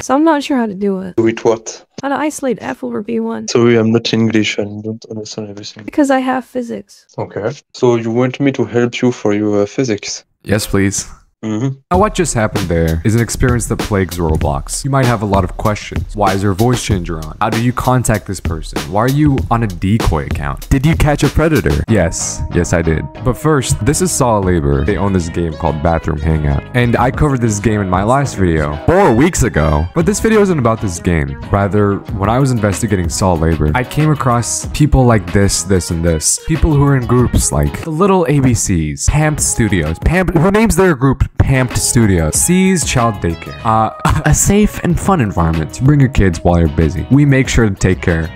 So I'm not sure how to do it. With what? How to isolate F over B1. Sorry, I'm not English and don't understand everything. Because I have physics. Okay. So you want me to help you for your physics? Yes, please. Mm-hmm. Now, what just happened there is an experience that plagues Roblox. You might have a lot of questions. Why is your voice changer on? How do you contact this person? Why are you on a decoy account? Did you catch a predator? Yes, I did. But first, this is Saw Labor. They own this game called Bathroom Hangout. And I covered this game in my last video 4 weeks ago. But this video isn't about this game. Rather, when I was investigating Saw Labor, I came across people like this, and this. People who are in groups like the Little ABCs, Pamped Studios. Who names their group Pamped Studios? C's Child Daycare. A safe and fun environment to bring your kids while you're busy. We make sure to take care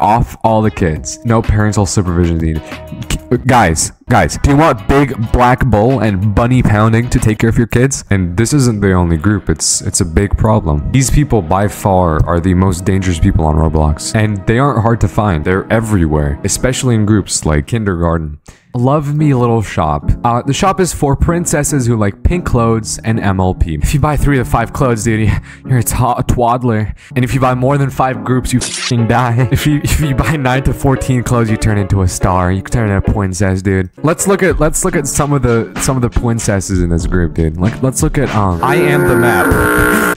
of all the kids. No parental supervision needed. Guys, do you want Big Black Bull and Bunny Pounding to take care of your kids? And this isn't the only group, it's a big problem. These people by far are the most dangerous people on Roblox. And they aren't hard to find, they're everywhere, especially in groups like kindergarten. Love Me Little Shop. The shop is for princesses who like pink clothes and MLP. If you buy 3 to 5 clothes, dude, you're a twaddler. And if you buy more than 5 groups, you f***ing die. If you buy 9 to 14 clothes, you turn into a star. You turn into a princess, dude. Let's look at some of the princesses in this group, dude. Let's look at I Am the Map.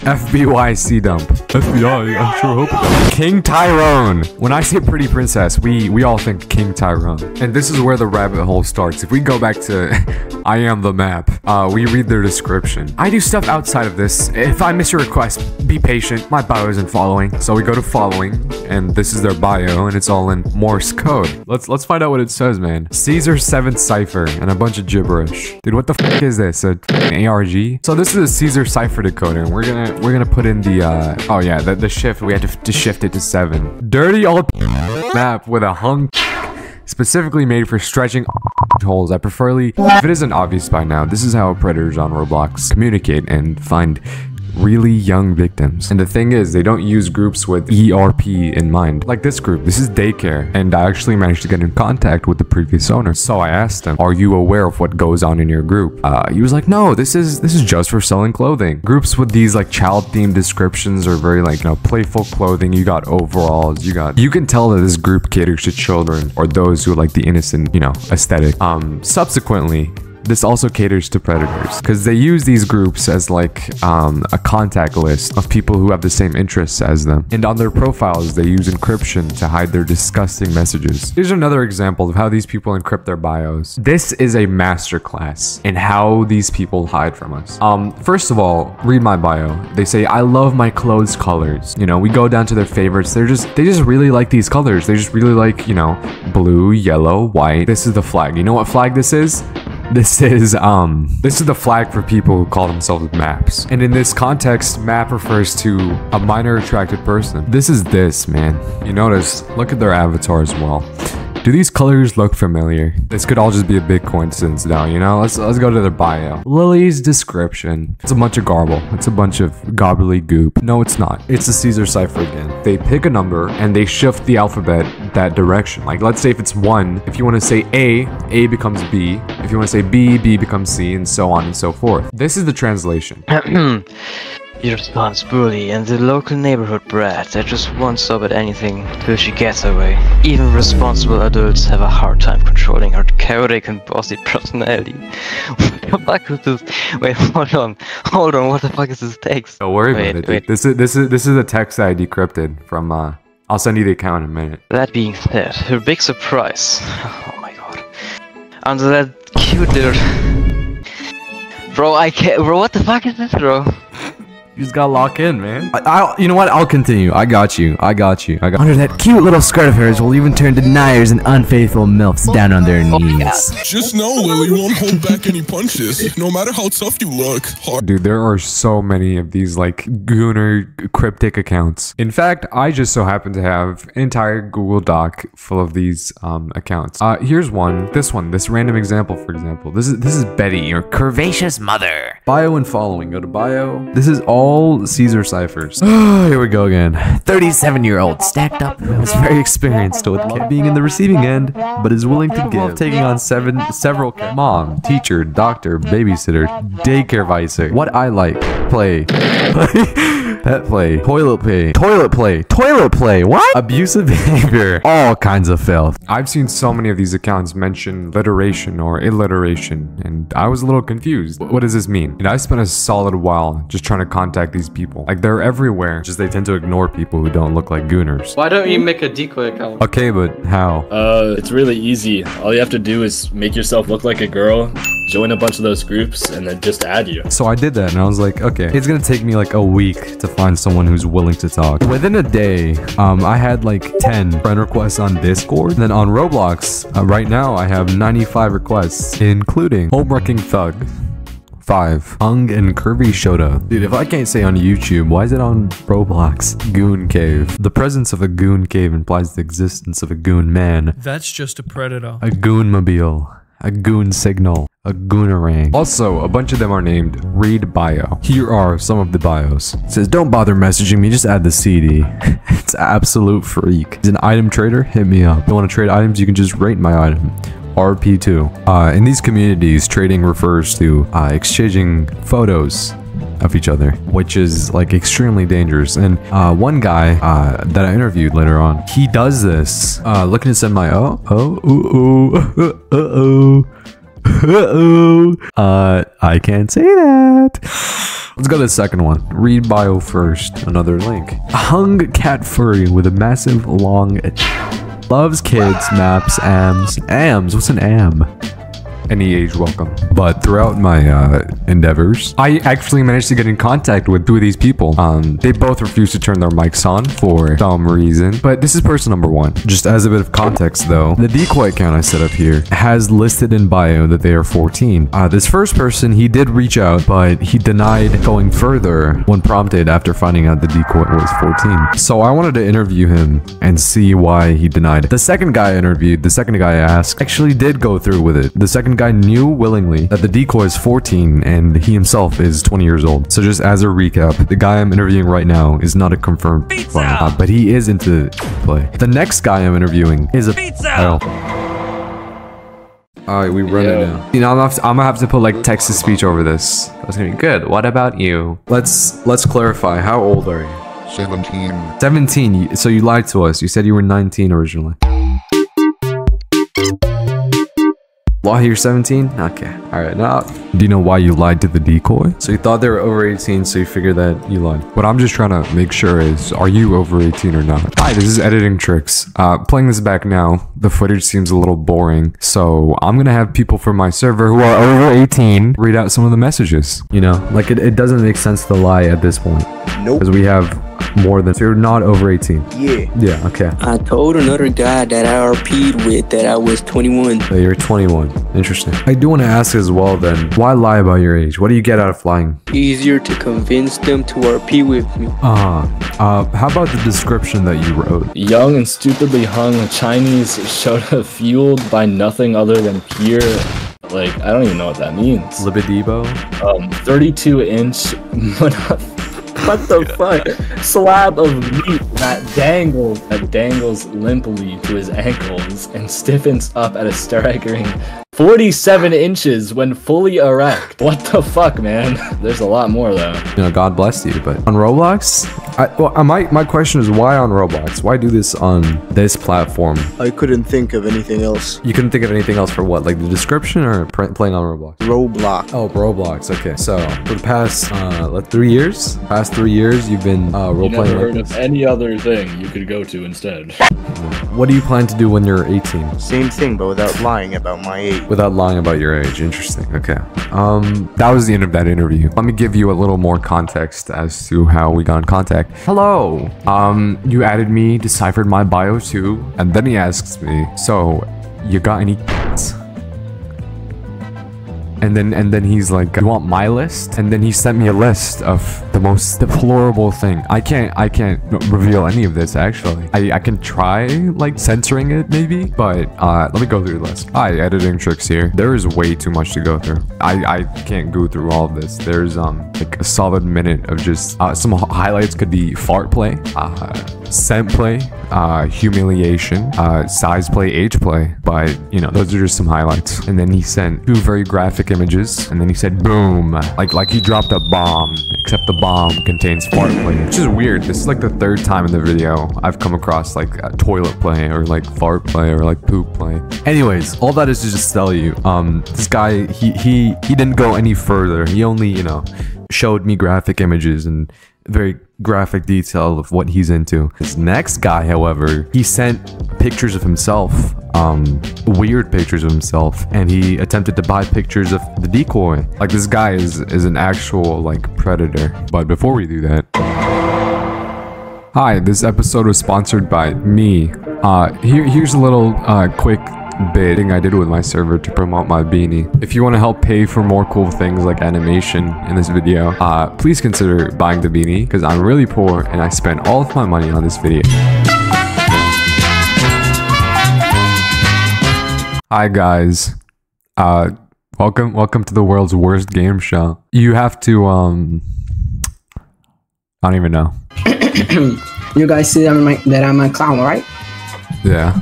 FBYC dump. FBI, I sure hope. King Tyrone. When I say pretty princess, we all think King Tyrone. And this is where the rabbit hole starts. If we go back to I Am the Map, we read their description. I do stuff outside of this. If I miss your request, be patient. My bio isn't following. So we go to following, and this is their bio, and it's all in Morse code. Let's find out what it says, man. Caesar 7th cipher and a bunch of gibberish. Dude, what the f is this? A ARG? So this is a Caesar cipher decoder, and we're gonna put in the oh yeah, the shift. We have to shift it to 7. Dirty old map with a hung specifically made for stretching holes. If it isn't obvious by now, this is how predators on Roblox communicate and find really young victims. And the thing is, they don't use groups with ERP in mind. Like this group, this is daycare, and I actually managed to get in contact with the previous owner. So I asked him, are you aware of what goes on in your group? He was like, no, this is just for selling clothing. Groups with these like child-themed descriptions are very like, you know, playful clothing. You got overalls, you can tell that this group caters to children or those who like the innocent, you know, aesthetic. Subsequently, this also caters to predators because they use these groups as like a contact list of people who have the same interests as them. And on their profiles, they use encryption to hide their disgusting messages. Here's another example of how these people encrypt their bios. This is a masterclass in how these people hide from us. First of all, read my bio. They say, I love my clothes colors. You know, we go down to their favorites. They just really like these colors. They just really like, you know, blue, yellow, white. This is the flag. You know what flag this is? This is the flag for people who call themselves maps. And in this context, map refers to a minor attracted person. This is this, man. You notice, look at their avatar as well. Do these colors look familiar? This could all just be a big coincidence now, you know? Let's go to their bio. Lily's description. It's a bunch of garble. It's a bunch of gobbledygook. No, it's not. It's a Caesar cipher again. They pick a number and they shift the alphabet that direction. Like, let's say if it's 1, if you want to say A becomes B. If you want to say B becomes C, and so on and so forth. This is the translation. She responds bully and the local neighborhood brat that just won't stop at anything till she gets her way. Even responsible adults have a hard time controlling her chaotic and bossy personality. What the fuck is this? Wait, hold on, what the fuck is this text? Don't worry about it. This is a text I decrypted from I'll send you the account in a minute. That being said, her big surprise. Oh my god. Under that cute little bro, I can't. Bro, what the fuck is this, bro? You just gotta lock in, man. You know what? I'll continue. I got you. Under that cute little skirt of hers will even turn deniers and unfaithful milfs down on their knees. Just know, Lily won't hold back any punches, no matter how tough you look. Dude, there are so many of these, like, gooner cryptic accounts. In fact, I just so happen to have an entire Google Doc full of these accounts. Here's one. This random example, for example. This is Betty, your curvaceous mother. Bio and following. Go to bio. This is all all Caesar ciphers. Here we go again. 37-year-old stacked up, was very experienced with being in the receiving end, but is willing to give, taking on several mom, teacher, doctor, babysitter, daycare vicer. What I like, play. Pet play, toilet play, what? Abusive behavior, all kinds of filth. I've seen so many of these accounts mention literation or alliteration, and I was a little confused. What does this mean? And I spent a solid while just trying to contact these people. Like, they're everywhere, just they tend to ignore people who don't look like gooners. Why don't you make a decoy account? Okay, but how? It's really easy. All you have to do is make yourself look like a girl, join a bunch of those groups, and then just add you. So I did that, and I was like, okay, it's gonna take me like a week to find someone who's willing to talk. Within a day, I had like 10 friend requests on Discord. And then on Roblox, right now I have 95 requests, including Homewrecking Thug 5, Hung and Kirby Shota. Dude, if I can't say on YouTube, why is it on Roblox? Goon Cave. The presence of a goon cave implies the existence of a goon man. That's just a predator. A goon mobile. A goon signal. A goonerang. Also, a bunch of them are named Read Bio. Here are some of the bios. It says, don't bother messaging me, just add the CD. It's absolute freak. He's an item trader, hit me up. If you want to trade items, you can just rate my item. RP2. In these communities, trading refers to exchanging photos of each other, which is like extremely dangerous. And one guy that I interviewed later on, he does this. Looking to send my I can't say that. Let's go to the second one. Read bio first. Another link. A hung cat furry with a massive long loves kids, maps, AMs. What's an AM? Any age welcome. But throughout my endeavors, I actually managed to get in contact with two of these people. They both refused to turn their mics on for some reason. But this is person number one. Just as a bit of context though, the decoy account I set up here has listed in bio that they are 14. This first person, he did reach out, but he denied going further when prompted after finding out the decoy was 14. So I wanted to interview him and see why he denied it. The second guy I interviewed, the second guy I asked, actually did go through with it. The second guy knew willingly that the decoy is 14 and he himself is 20 years old. So just as a recap, the guy I'm interviewing right now is not a confirmed player, but he is into play. The next guy I'm interviewing is a Alright, we run it now. You know, I'm gonna have to put like text to speech over this. That's gonna be good. What about you? Let's clarify. How old are you? 17. 17. So you lied to us. You said you were 19 originally. Why you're 17? Okay. Alright, now, do you know why you lied to the decoy? So you thought they were over 18, so you figured that you lied. What I'm just trying to make sure is, are you over 18 or not? Hi, this is Editing Tricks. Playing this back now, the footage seems a little boring, so I'm gonna have people from my server who are over 18 read out some of the messages. You know, like it doesn't make sense to lie at this point. Nope. Because we have more than, so you're not over 18. Yeah. Yeah, okay. I told another guy that I RP'd with that I was 21. So you're 21. Interesting. I do want to ask as well then, why lie about your age? What do you get out of lying? Easier to convince them to RP with me. How about the description that you wrote? Young and stupidly hung Chinese Shota fueled by nothing other than pure, like, I don't even know what that means. Libidibo? 32-inch what the fuck? Slab of meat that dangles limply to his ankles and stiffens up at a staggering 47 inches when fully erect. What the fuck, man? There's a lot more though. You know, God bless you, but on Roblox? My question is, why on Roblox? Why do this on this platform? I couldn't think of anything else. You couldn't think of anything else for what? Like the description or playing on Roblox? Roblox. Oh, Roblox. Okay, so for the past, like 3 years? Past 3 years, you've been role-playing. You never heard of any other thing you could go to instead. What do you plan to do when you're 18? Same thing, but without lying about my age. Without lying about your age. Interesting. Okay. That was the end of that interview. Let me give you a little more context as to how we got in contact. Hello. You added me, deciphered my bio too, and then he asks me, so you got any kids? And then he's like, you want my list? And then he sent me a list of the most deplorable thing. I can't reveal any of this actually. I can try like censoring it maybe, but let me go through the list. Hi, editing tricks here. There is way too much to go through. I can't go through all of this. There's like a solid minute of just some highlights could be fart play, scent play, humiliation, size play, age play, but you know, those are just some highlights. And then he sent 2 very graphic images, and then he said boom, like he dropped a bomb, except the bomb contains fart play, which is weird. This is like the 3rd time in the video I've come across like toilet play or like fart play or like poop play. Anyways, all that is to just tell you, this guy, he didn't go any further. He only, you know, showed me graphic images and very graphic detail of what he's into. This next guy, however, he sent pictures of himself, weird pictures of himself, and he attempted to buy pictures of the decoy. Like, this guy is an actual like predator. But before we do that, hi, this episode was sponsored by me. Here's a little quick bidding I did with my server to promote my beanie. If you want to help pay for more cool things like animation in this video, please consider buying the beanie, because I'm really poor and I spent all of my money on this video. Hi guys, welcome to the world's worst game show. You have to I don't even know. You guys see that I'm a clown, right? Yeah.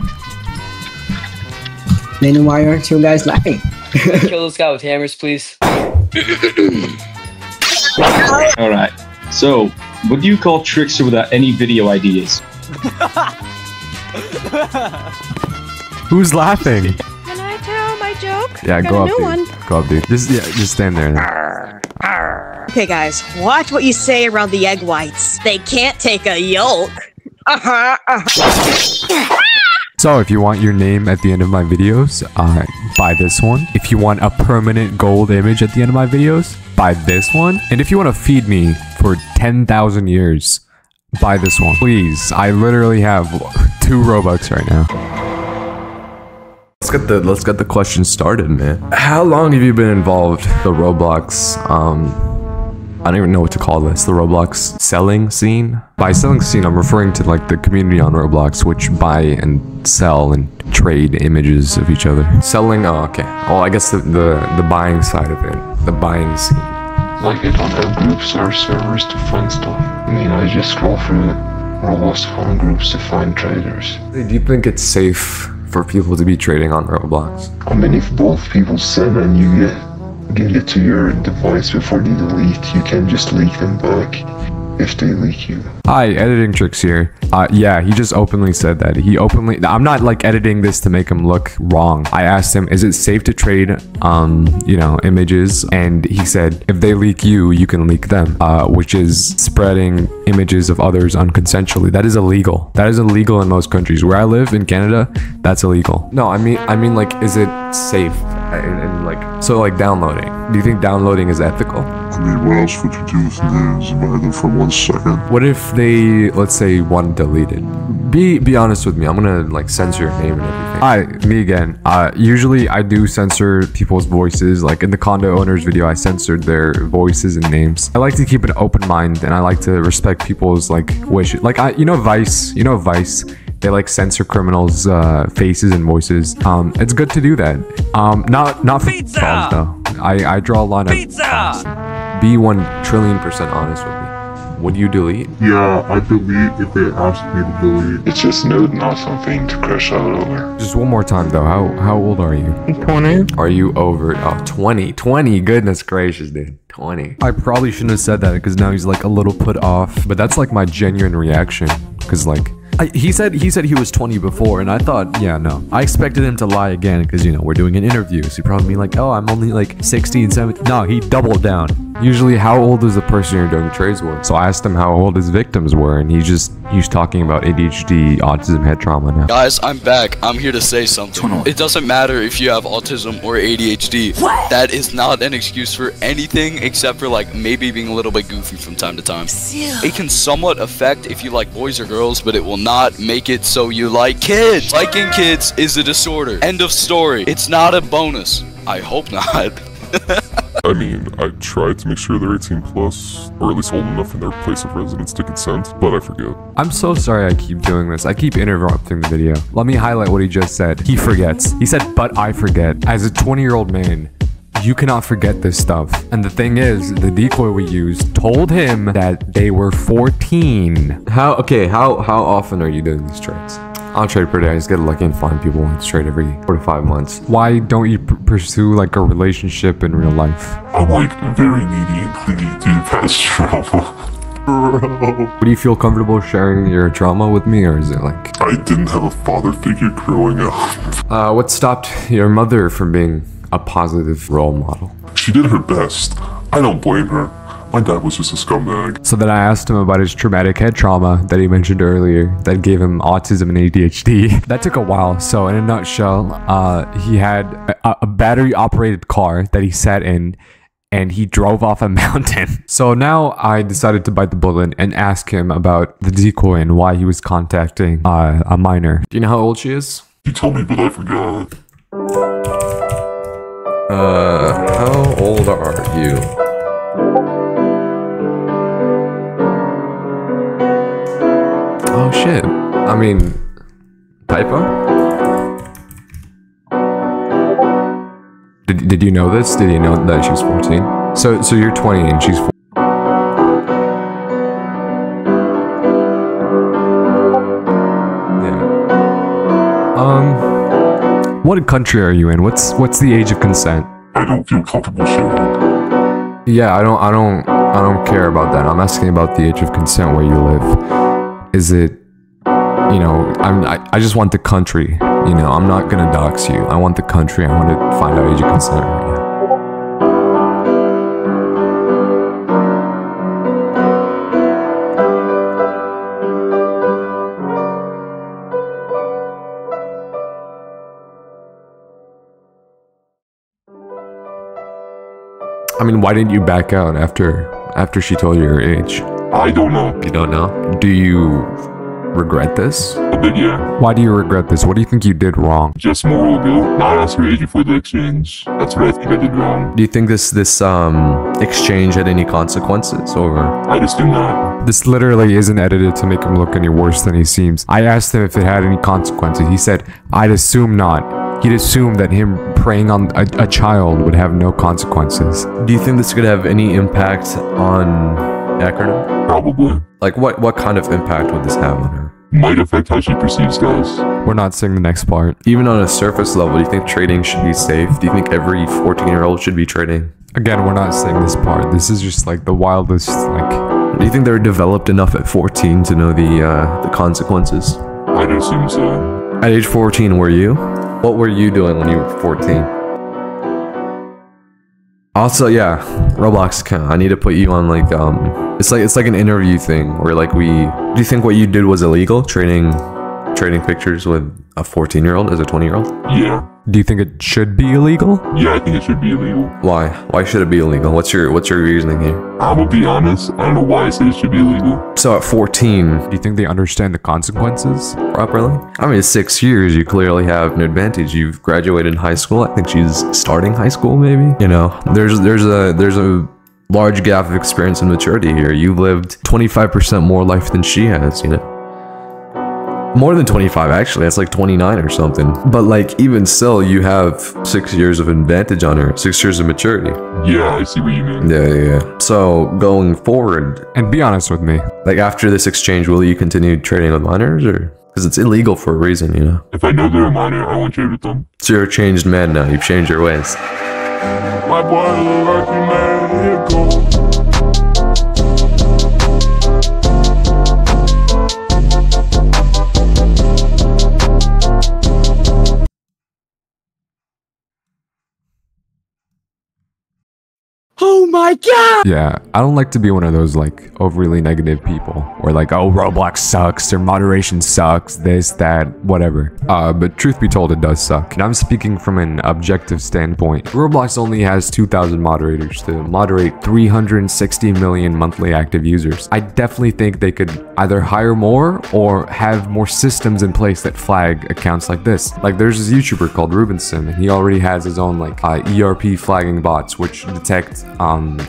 Then why aren't you guys laughing? Kill this guy with hammers, please. Alright, so, what do you call Trickster without any video ideas? Who's laughing? Can I tell my joke? Yeah, go up, dude. Go up, dude. Just stand there. Okay, guys, watch what you say around the egg whites. They can't take a yolk. So if you want your name at the end of my videos, buy this one. If you want a permanent gold image at the end of my videos, buy this one. And if you want to feed me for 10,000 years, buy this one. Please, I literally have 2 Robux right now. Let's get the question started, man. How long have you been involved in the Roblox, I don't even know what to call this, the Roblox selling scene? By selling scene, I'm referring to like the community on Roblox, which buy and sell and trade images of each other. Selling, oh, okay. Well, I guess the buying side of it, the buying scene. Like, I don't have groups or servers to find stuff. I mean, I just scroll through Roblox forum groups to find traders. Do you think it's safe for people to be trading on Roblox? I mean, if both people send and you get it to your device before they delete, you can just leak them back if they leak you. Hi, editing tricks here. Yeah, he just openly said that. I'm not like editing this to make him look wrong. I asked him, is it safe to trade, you know, images? And he said, if they leak you, you can leak them, which is spreading images of others unconsensually. That is illegal. That is illegal in most countries. Where I live in Canada, that's illegal. No, I mean like, is it safe? And like, so like downloading. Do you think downloading is ethical? I mean, what else would you do with names? Buy them for 1 second. What if they, let's say, want to delete it? Be honest with me. I'm gonna like censor your name and everything. Hi, me again. Usually I do censor people's voices. Like in the condo owners video, I censored their voices and names. I like to keep an open mind, and I like to respect people's like wishes. Like you know Vice. They like censor criminals' faces and voices. It's good to do that. Not for pizza though. I draw a line of pizza. Be 1 trillion% honest with me. Would you delete? Yeah, I delete if they ask me to delete. It's just not something to crash out over. Just one more time though. How old are you? 20. Are you over? Oh, 20. 20. Goodness gracious, dude. 20. I probably shouldn't have said that because now he's like a little put off. But that's like my genuine reaction. Because like, he said he was 20 before, and I thought, yeah, no. I expected him to lie again because, you know, we're doing an interview. So he probably like, oh, I'm only like 16, 17. No, he doubled down. Usually, how old is the person you're doing trades with? So I asked him how old his victims were, and he's talking about ADHD, autism, head trauma now. Guys, I'm back. I'm here to say something. It doesn't matter if you have autism or ADHD. What? That is not an excuse for anything except for like maybe being a little bit goofy from time to time. It can somewhat affect if you like boys or girls, but it will not make it so you like kids. Liking kids is a disorder. End of story. It's not a bonus. I hope not. I mean, I tried to make sure they're 18 plus, or at least old enough in their place of residence to consent, but I forget. I'm so sorry I keep doing this. I keep interrupting the video. Let me highlight what he just said. He forgets. He said, but I forget. As a 20-year-old man, you cannot forget this stuff. And the thing is, the decoy we used told him that they were 14. How often are you doing these trades? I'll trade per day. I just get lucky and find people once trade every 4 to 5 months. Why don't you pursue like a relationship in real life? I'm like very needy and clingy due to past trauma. Bro. Do you feel comfortable sharing your trauma with me, or is it like... I didn't have a father figure growing up. What stopped your mother from being a positive role model? She did her best. I don't blame her. My dad was just a scumbag. So then I asked him about his traumatic head trauma that he mentioned earlier that gave him autism and ADHD. That took a while. So in a nutshell, he had a battery operated car that he sat in and he drove off a mountain. So now I decided to bite the bullet and ask him about the decoy and why he was contacting a minor. Do you know how old she is? You told me, but I forgot. How old are you? Oh shit. I mean, typo? Did you know this? Did you know that she was 14? So you're 20 and she's 14. Yeah. What country are you in? What's the age of consent? I don't feel comfortable sharing. Yeah, I don't care about that. I'm asking about the age of consent where you live. Is it, you know, I just want the country, you know, I'm not gonna dox you. I want the country. I want to find out age of consent right now. I mean, why didn't you back out after she told you her age? I don't know. You don't know? Do you regret this? A bit, yeah. Why do you regret this? What do you think you did wrong? Just moral guilt. Not ask her age before the exchange. That's what I think I did wrong. Do you think this exchange had any consequences, or? I just do not. This literally isn't edited to make him look any worse than he seems. I asked him if it had any consequences. He said, I'd assume not. He'd assume that him preying on a child would have no consequences. Do you think this could have any impact on acronym? Probably. Like what kind of impact would this have on her? Might affect how she perceives guys. We're not saying the next part. Even on a surface level, do you think trading should be safe? Do you think every 14-year-old should be trading? Again, we're not saying this part. This is just like the wildest, like... Do you think they're developed enough at 14 to know the consequences? I'd assume so. At age 14, were you? What were you doing when you were 14? Also, yeah, Roblox account. I need to put you on like it's like an interview thing where like do you think what you did was illegal? Trading pictures with a 14-year-old as a 20-year-old? Yeah. Do you think it should be illegal? Yeah, I think it should be illegal. Why? Why should it be illegal? What's your reasoning here? I'm gonna be honest, I don't know why I say it should be illegal. So at 14, do you think they understand the consequences properly? I mean, 6 years, you clearly have an advantage. You've graduated high school. I think she's starting high school, maybe. You know, there's a large gap of experience and maturity here. You've lived 25% more life than she has, you know? More than 25, actually. That's like 29 or something. But like, even still, you have 6 years of advantage on her. 6 years of maturity. Yeah, I see what you mean. Yeah. So, going forward... And be honest with me. Like, after this exchange, will you continue trading with minors, or...? Because it's illegal for a reason, you know? If I know they're a minor, I won't trade with them. So you're a changed man now. You've changed your ways. My boy look like you let it go. Oh my god! Yeah, I don't like to be one of those like overly negative people or like, oh, Roblox sucks, their moderation sucks, this, that, whatever. But truth be told, it does suck. And I'm speaking from an objective standpoint. Roblox only has 2,000 moderators to moderate 360 million monthly active users. I definitely think they could either hire more or have more systems in place that flag accounts like this. Like there's this YouTuber called Rubinson, and he already has his own like ERP flagging bots which detect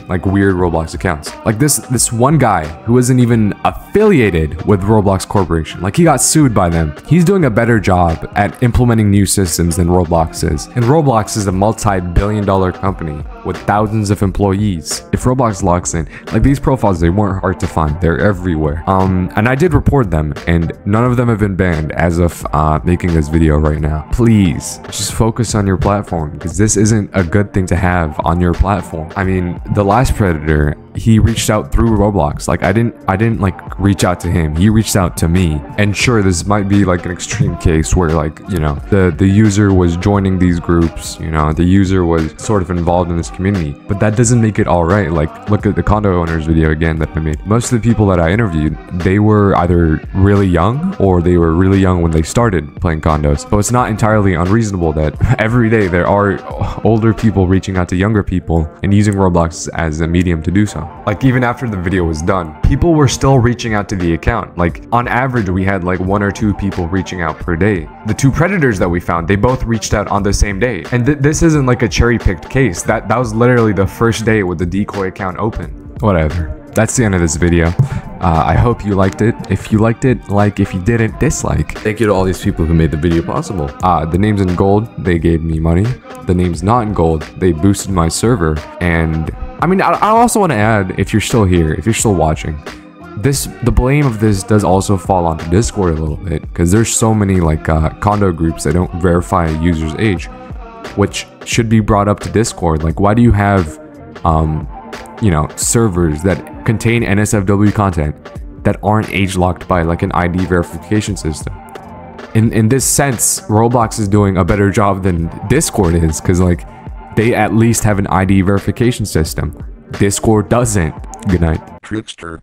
like weird Roblox accounts. Like this one guy who isn't even affiliated with Roblox Corporation, like he got sued by them. He's doing a better job at implementing new systems than Roblox is. And Roblox is a multi-billion-dollar company with thousands of employees. If Roblox locks in, like these profiles, they weren't hard to find. They're everywhere. And I did report them, and none of them have been banned as of making this video right now. Please just focus on your platform, because this isn't a good thing to have on your platform. I mean, the last predator, he reached out through Roblox. Like I didn't like reach out to him. He reached out to me. And sure, this might be like an extreme case where like, you know, the user was joining these groups, you know, the user was sort of involved in this community, but that doesn't make it all right. Like look at the condo owners video again that I made. Most of the people that I interviewed, they were either really young or they were really young when they started playing condos. So it's not entirely unreasonable that every day there are older people reaching out to younger people and using Roblox as a medium to do so. Like even after the video was done, people were still reaching out to the account. Like on average, we had like 1 or 2 people reaching out per day. The 2 predators that we found, they both reached out on the same day. And this isn't like a cherry-picked case. That was literally the first day with the decoy account open. Whatever. That's the end of this video. I hope you liked it. If you liked it, like. If you didn't, dislike. Thank you to all these people who made the video possible. The names in gold, they gave me money. The names not in gold, they boosted my server. And I mean, I also want to add, if you're still here, if you're still watching, the blame of this does also fall onto Discord a little bit, because there's so many like condo groups that don't verify a user's age, which should be brought up to Discord. Like, why do you have you know, servers that contain NSFW content that aren't age locked by like an ID verification system? In this sense, Roblox is doing a better job than Discord is, because like they at least have an ID verification system. Discord doesn't. Good night. Trickster.